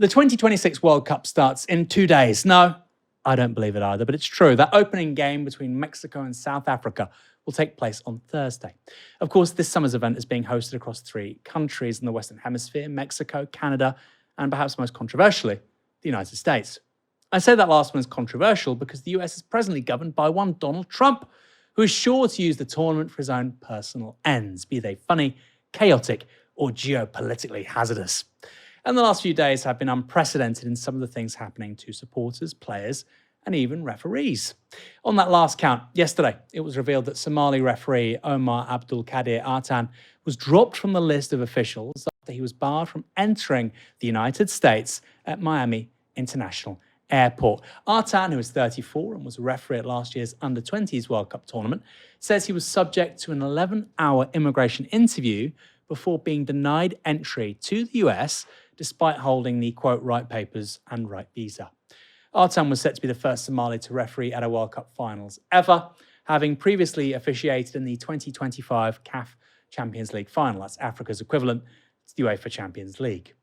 The 2026 World Cup starts in 2 days. No, I don't believe it either, but it's true. That opening game between Mexico and South Africa will take place on Thursday. Of course, this summer's event is being hosted across 3 countries in the Western Hemisphere: Mexico, Canada, and perhaps most controversially, the United States. I say that last one is controversial because the US is presently governed by one Donald Trump, who is sure to use the tournament for his own personal ends, be they funny, chaotic, or geopolitically hazardous. And the last few days have been unprecedented in some of the things happening to supporters, players, and even referees. On that last count, yesterday, it was revealed that Somali referee Omar Abdul Kadir Artan was dropped from the list of officials after he was barred from entering the United States at Miami International Airport. Artan, who is 34 and was a referee at last year's Under-20s World Cup tournament, says he was subject to an 11-hour immigration interview before being denied entry to the US despite holding the, quote, right papers and right visa. Artan was set to be the first Somali to referee at a World Cup finals ever, having previously officiated in the 2025 CAF Champions League final. That's Africa's equivalent to the UEFA Champions League.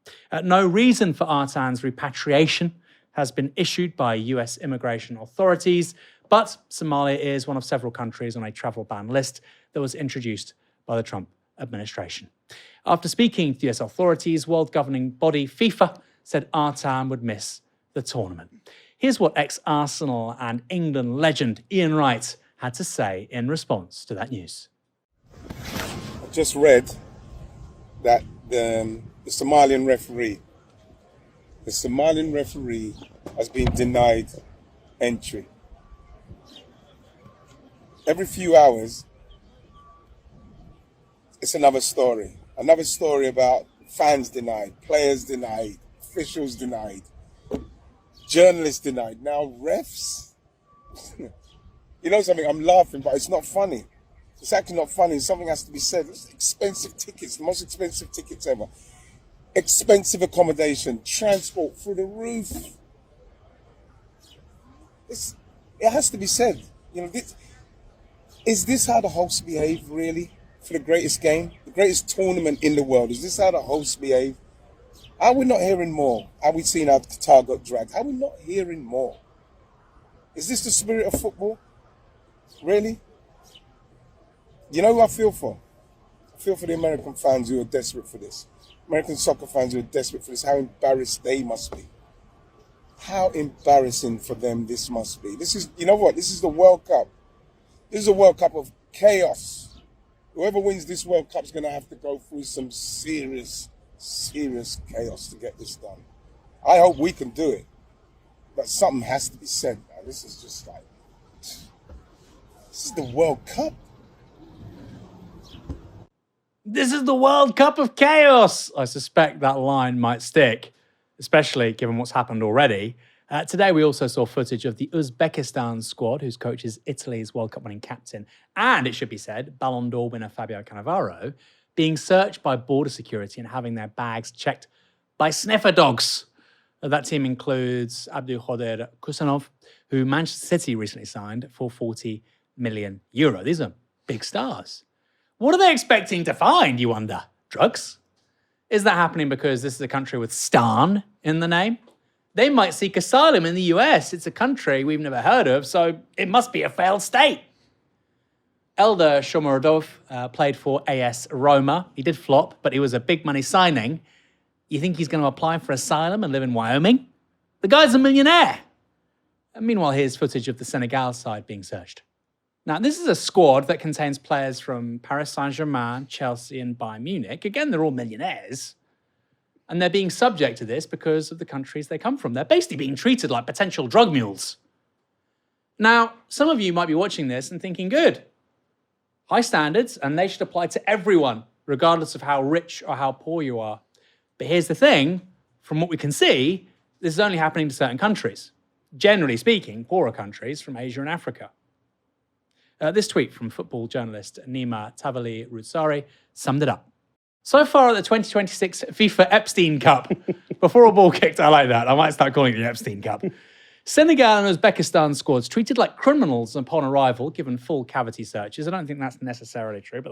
No reason for Artan's repatriation has been issued by US immigration authorities, but Somalia is one of several countries on a travel ban list that was introduced by the Trump administration. After speaking to the US authorities, world governing body FIFA said Artan would miss the tournament. Here's what ex-Arsenal and England legend Ian Wright had to say in response to that news. I just read that the Somalian referee has been denied entry. Every few hours, it's another story about fans denied, players denied, officials denied, journalists denied. Now refs, you know something, I'm laughing, but it's not funny. It's actually not funny. Something has to be said. It's expensive tickets, the most expensive tickets ever. Expensive accommodation, transport through the roof. It has to be said. You know, is this how the hosts behave, really? For the greatest game, the greatest tournament in the world, is this how the hosts behave? Are we not hearing more? Are we seeing how Qatar got dragged? Are we not hearing more? Is this the spirit of football? Really? You know who I feel for? I feel for the American fans who are desperate for this. American soccer fans who are desperate for this. How embarrassed they must be. How embarrassing for them this must be. This is, you know what? This is the World Cup. This is a World Cup of chaos. Whoever wins this World Cup is going to have to go through some serious chaos to get this done. I hope we can do it. But something has to be said now. This is just like, this is the World Cup. This is the World Cup of chaos. I suspect that line might stick, especially given what's happened already. Today, we also saw footage of the Uzbekistan squad, whose coach is Italy's World Cup winning captain, and, it should be said, Ballon d'Or winner Fabio Cannavaro, being searched by border security and having their bags checked by sniffer dogs. That team includes Abdulkadir Kusanov, who Manchester City recently signed for €40 million. These are big stars. What are they expecting to find, you wonder? Drugs? Is that happening because this is a country with Stan in the name? They might seek asylum in the US. It's a country we've never heard of, so it must be a failed state. Eldar Shomurodov played for AS Roma. He did flop, but he was a big money signing. You think he's going to apply for asylum and live in Wyoming? The guy's a millionaire. And meanwhile, here's footage of the Senegal side being searched. Now, this is a squad that contains players from Paris Saint-Germain, Chelsea, and Bayern Munich. Again, they're all millionaires. And they're being subject to this because of the countries they come from. They're basically being treated like potential drug mules. Now, some of you might be watching this and thinking, good, high standards, and they should apply to everyone, regardless of how rich or how poor you are. But here's the thing, from what we can see, this is only happening to certain countries. Generally speaking, poorer countries from Asia and Africa. This tweet from football journalist Nima Tavali Rutsari summed it up. So far at the 2026 FIFA Epstein Cup, before a ball kicked, I like that. I might start calling it the Epstein Cup. Senegal and Uzbekistan squads treated like criminals upon arrival, given full cavity searches. I don't think that's necessarily true, but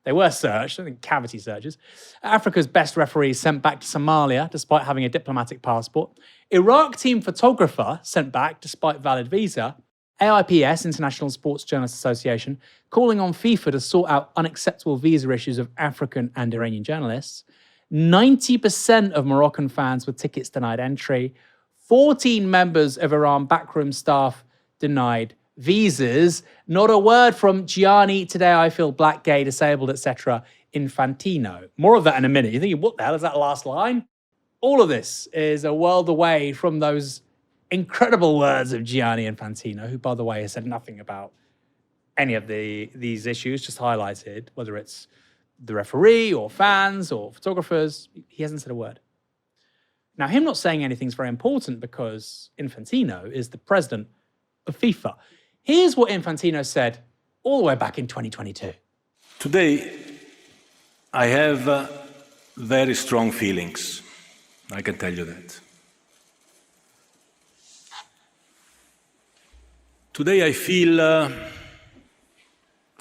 They were searched, I think cavity searches. Africa's best referee sent back to Somalia despite having a diplomatic passport. Iraq team photographer sent back despite valid visa. AIPS, International Sports Journalists Association, calling on FIFA to sort out unacceptable visa issues of African and Iranian journalists. 90% of Moroccan fans with tickets denied entry. 14 members of Iran backroom staff denied visas. Not a word from Gianni, today I feel black, gay, disabled, etc. Infantino. More of that in a minute. You're thinking, what the hell is that last line? All of this is a world away from those incredible words of Gianni Infantino, who, by the way, has said nothing about any of these issues, just highlighted, whether it's the referee or fans or photographers. He hasn't said a word. Now, him not saying anything is very important because Infantino is the president of FIFA. Here's what Infantino said all the way back in 2022. Today, I have very strong feelings. I can tell you that. Today, I feel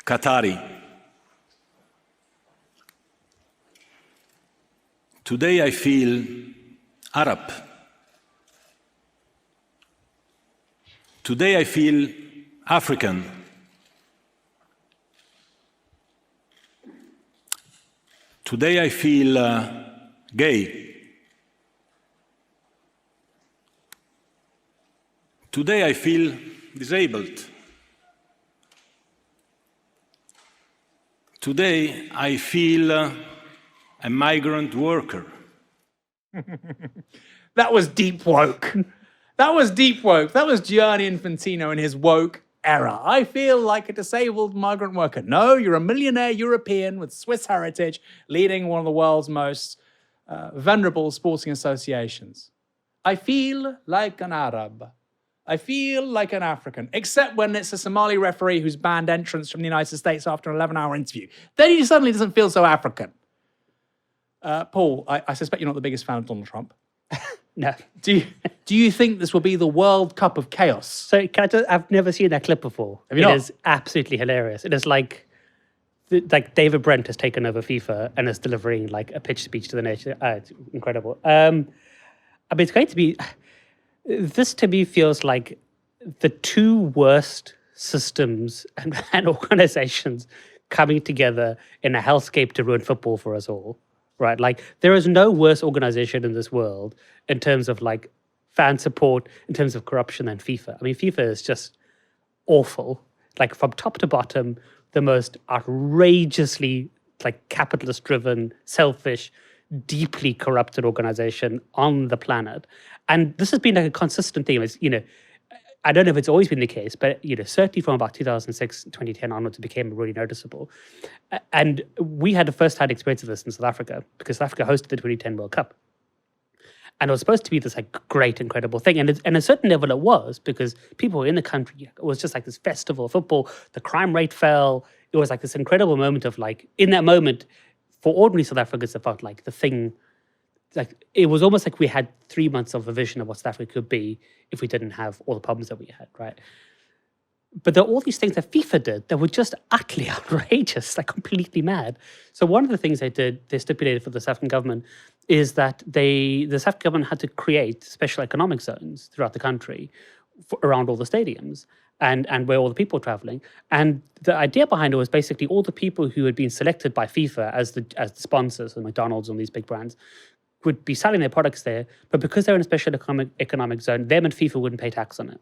Qatari. Today, I feel Arab. Today I feel African. Today I feel gay. Today I feel disabled. Today I feel a migrant worker. That was deep woke. That was deep woke. That was Gianni Infantino in his woke era. I feel like a disabled migrant worker. No, you're a millionaire European with Swiss heritage, leading one of the world's most venerable sporting associations. I feel like an Arab. I feel like an African, except when it's a Somali referee who's banned entrance from the United States after an 11-hour interview. Then he suddenly doesn't feel so African. Paul, I suspect you're not the biggest fan of Donald Trump. No. Do you think this will be the World Cup of chaos? So I've never seen that clip before. Have you not? It is absolutely hilarious. It is like David Brent has taken over FIFA and is delivering like a pitch speech to the nation. It's incredible. I mean, it's going to be. This to me feels like the two worst systems and organizations coming together in a hellscape to ruin football for us all. Right, like there is no worse organization in this world in terms of like fan support, in terms of corruption than FIFA. I mean, FIFA is just awful, like from top to bottom, the most outrageously like capitalist-driven, selfish, deeply corrupted organization on the planet. And this has been like a consistent theme. It's, I don't know if it's always been the case, but certainly from about 2006, 2010 onwards, it became really noticeable. And we had a first-hand experience of this in South Africa because South Africa hosted the 2010 World Cup. And it was supposed to be this like great, incredible thing. And at a certain level it was, because people were in the country. It was just like this festival of football. The crime rate fell. It was like this incredible moment of like, in that moment, for ordinary South Africans, it felt like the thing. Like it was almost like we had 3 months of a vision of what South Africa could be if we didn't have all the problems that we had, right? But there are all these things that FIFA did that were just utterly outrageous, like completely mad. So one of the things they stipulated for the South African government is that the South African government had to create special economic zones throughout the country around all the stadiums and where all the people were traveling. And the idea behind it was basically all the people who had been selected by FIFA as the sponsors, of McDonald's and these big brands, would be selling their products there, but because they're in a special economic zone, them and FIFA wouldn't pay tax on it.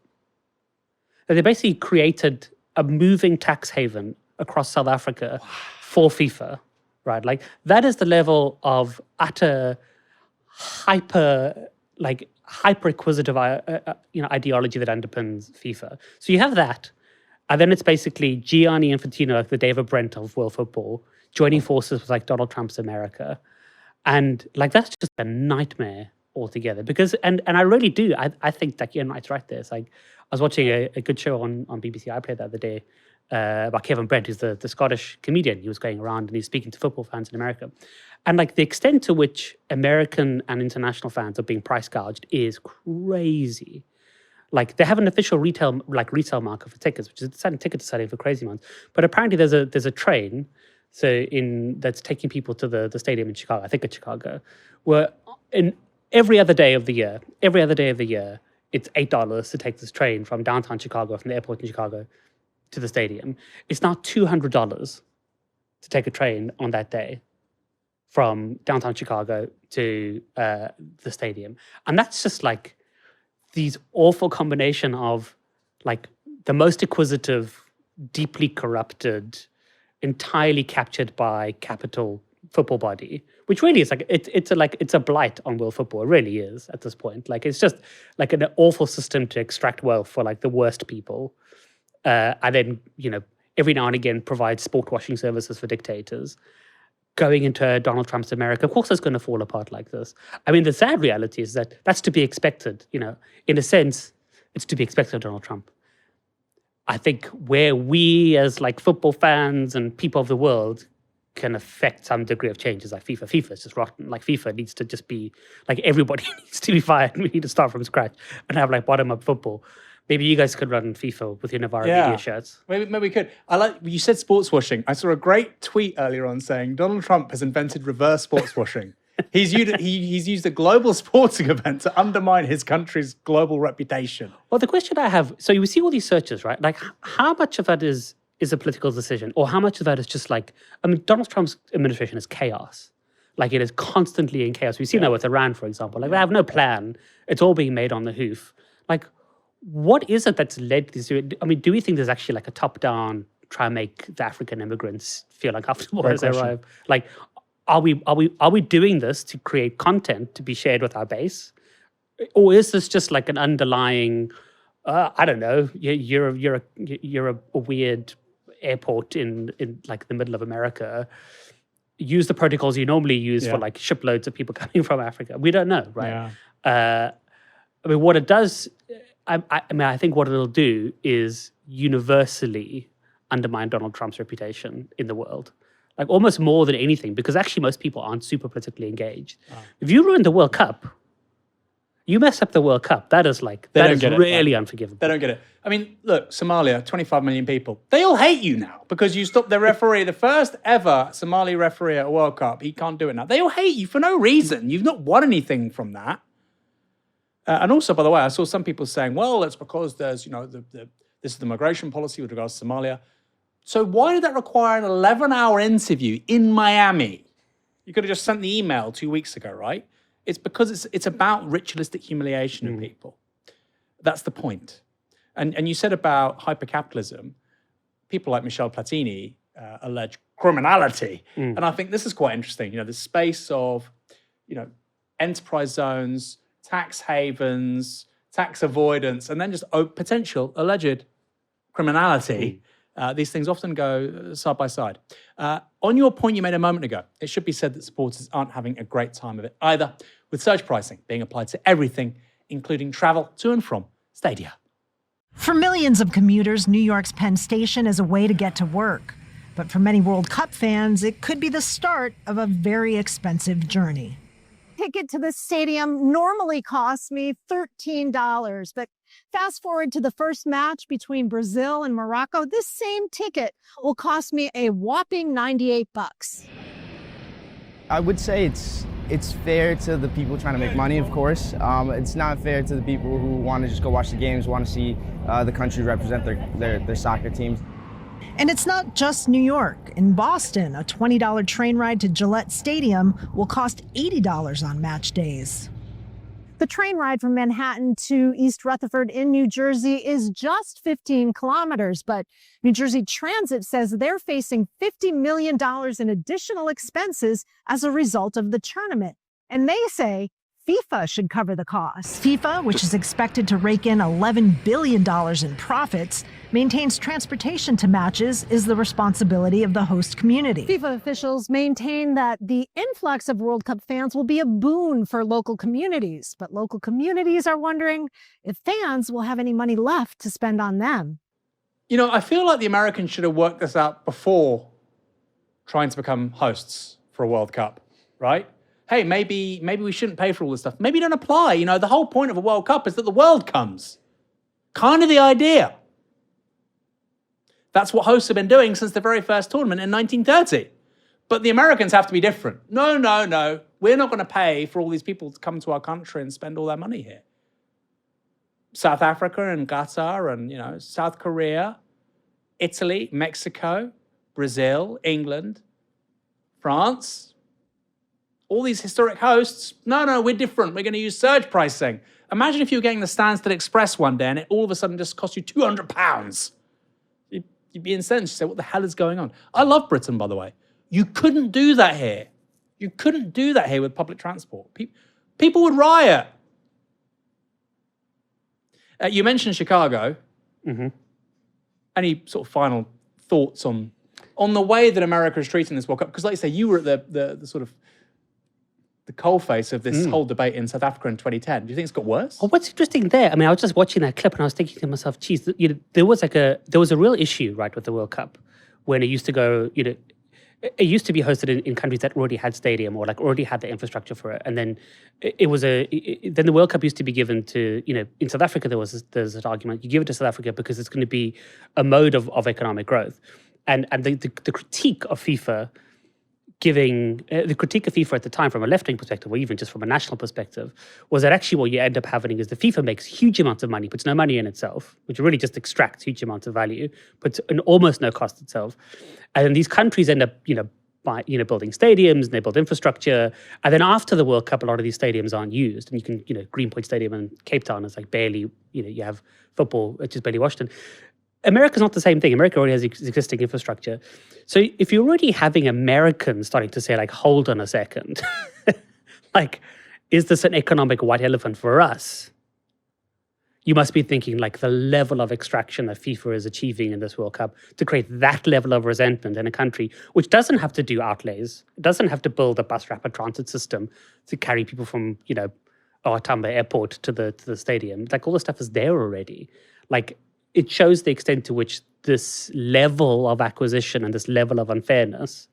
So they basically created a moving tax haven across South Africa for FIFA, right? Like that is the level of utter hyper acquisitive ideology that underpins FIFA. So you have that, and then it's basically Gianni Infantino, like the David Brent of world football, joining forces with like Donald Trump's America. And like that's just a nightmare altogether. Because and I really do. I think that Knight's right there. It's like I was watching a good show on BBC iPlayer the other day about Kevin Brent, who's the Scottish comedian. He was going around and he's speaking to football fans in America. And like the extent to which American and international fans are being price gouged is crazy. Like they have an official resale market for tickets, which is the ticket selling for crazy ones. But apparently there's a train that's taking people to the stadium in Chicago, I think it's Chicago, where in every other day of the year, it's $8 to take this train from downtown Chicago, from the airport in Chicago to the stadium. It's now $200 to take a train on that day from downtown Chicago to the stadium. And that's just like these awful combination of like the most acquisitive, deeply corrupted, entirely captured by capital football body, which really is like it's a blight on world football. It really is at this point. Like it's just like an awful system to extract wealth for like the worst people, and then every now and again provide sport washing services for dictators. Going into Donald Trump's America, of course, it's going to fall apart like this. I mean, the sad reality is that that's to be expected. In a sense, it's to be expected of Donald Trump. I think where we as like football fans and people of the world can affect some degree of change is like FIFA. FIFA is just rotten. Like FIFA needs to just be like everybody needs to be fired. We need to start from scratch and have like bottom up football. Maybe you guys could run FIFA with your Novara media shirts. Maybe we could. You said sports washing. I saw a great tweet earlier on saying Donald Trump has invented reverse sports washing. He's used a global sporting event to undermine his country's global reputation. Well, the question I have, so you see all these searches, right? Like how much of that is a political decision, or how much of that is just like, I mean, Donald Trump's administration is chaos. Like it is constantly in chaos. We've seen that with Iran, for example. Like they have no plan. It's all being made on the hoof. Like, what is it that's led to this? I mean, do we think there's actually like a top-down try and make the African immigrants feel uncomfortable as they arrive? Like, are we doing this to create content to be shared with our base, or is this just like an underlying? I don't know. You're a weird airport in like the middle of America. Use the protocols you normally use for like shiploads of people coming from Africa. We don't know, right? Yeah. I mean, what it does. I think what it'll do is universally undermine Donald Trump's reputation in the world, like almost more than anything, because actually most people aren't super politically engaged. If you ruin the World Cup, you mess up the World Cup. That is really unforgivable. They don't get it. I mean, look, Somalia, 25 million people. They all hate you now because you stopped their referee, the first ever Somali referee at a World Cup. He can't do it now. They all hate you for no reason. You've not won anything from that. And also, by the way, I saw some people saying, well, it's because there's, this is the migration policy with regards to Somalia. So why did that require an 11-hour interview in Miami? You could have just sent the email 2 weeks ago, right? It's because it's about ritualistic humiliation of people. That's the point. And you said about hypercapitalism, people like Michel Platini allege criminality. And I think this is quite interesting. The space of, enterprise zones, tax havens, tax avoidance, and then just potential alleged criminality. These things often go side by side. On your point you made a moment ago, it should be said that supporters aren't having a great time of it either, with surge pricing being applied to everything, including travel to and from stadia. For millions of commuters, New York's Penn Station is a way to get to work. But for many World Cup fans, it could be the start of a very expensive journey. Ticket to the stadium normally costs me $13, but fast forward to the first match between Brazil and Morocco, this same ticket will cost me a whopping $98. I would say it's fair to the people trying to make money, of course. It's not fair to the people who want to just go watch the games, want to see the country represent their soccer teams. And it's not just New York. In Boston, a $20 train ride to Gillette Stadium will cost $80 on match days. The train ride from Manhattan to East Rutherford in New Jersey is just 15 kilometers, but New Jersey Transit says they're facing $50 million in additional expenses as a result of the tournament. And they say FIFA should cover the cost. FIFA, which is expected to rake in $11 billion in profits, maintains transportation to matches is the responsibility of the host community. FIFA officials maintain that the influx of World Cup fans will be a boon for local communities, but local communities are wondering if fans will have any money left to spend on them. I feel like the Americans should have worked this out before trying to become hosts for a World Cup, right? Hey, maybe we shouldn't pay for all this stuff. Maybe don't apply. The whole point of a World Cup is that the world comes. Kind of the idea. That's what hosts have been doing since the very first tournament in 1930. But the Americans have to be different. No, no, no. We're not going to pay for all these people to come to our country and spend all their money here. South Africa and Qatar and, South Korea, Italy, Mexico, Brazil, England, France, all these historic hosts. No, no, we're different. We're going to use surge pricing. Imagine if you were getting the Stansted Express one day and it all of a sudden just cost you £200. You'd be incensed. You'd say, what the hell is going on? I love Britain, by the way. You couldn't do that here. You couldn't do that here with public transport. People would riot. You mentioned Chicago. Mm-hmm. Any sort of final thoughts on the way that America is treating this World Cup? Because like you say, you were at the sort of the coalface of this whole debate in South Africa in 2010. Do you think it's got worse? Well, what's interesting there, I mean, I was just watching that clip and I was thinking to myself, geez, there was a real issue, right, with the World Cup when it used to go, it used to be hosted in countries that already had stadium or like already had the infrastructure for it. And then then the World Cup used to be given to, in South Africa, there's an argument, you give it to South Africa because it's going to be a mode of economic growth. And the critique of FIFA the critique of FIFA at the time from a left-wing perspective, or even just from a national perspective, was that actually what you end up having is the FIFA makes huge amounts of money, puts no money in itself, which really just extracts huge amounts of value, puts an almost no cost itself. And then these countries end up, building stadiums and they build infrastructure. And then after the World Cup, a lot of these stadiums aren't used. And you can, Greenpoint Stadium in Cape Town is like barely, you have football, which is barely Washington. America's not the same thing. America already has existing infrastructure. So if you're already having Americans starting to say, like, hold on a second, like, is this an economic white elephant for us? You must be thinking, like, the level of extraction that FIFA is achieving in this World Cup to create that level of resentment in a country which doesn't have to do outlays. It doesn't have to build a bus rapid transit system to carry people from, Tambo Airport to the stadium. Like, all the stuff is there already. Like, it shows the extent to which this level of acquisition and this level of unfairness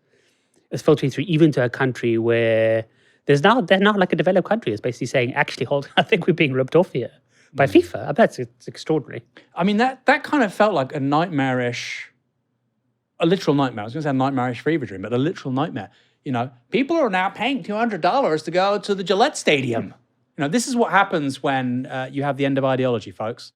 is filtering through even to a country where they're not like a developed country. It's basically saying, actually, I think we're being ripped off here by FIFA. I bet it's extraordinary. I mean, that kind of felt like a literal nightmare. I was going to say a nightmarish fever dream, but a literal nightmare. People are now paying $200 to go to the Gillette Stadium. This is what happens when you have the end of ideology, folks.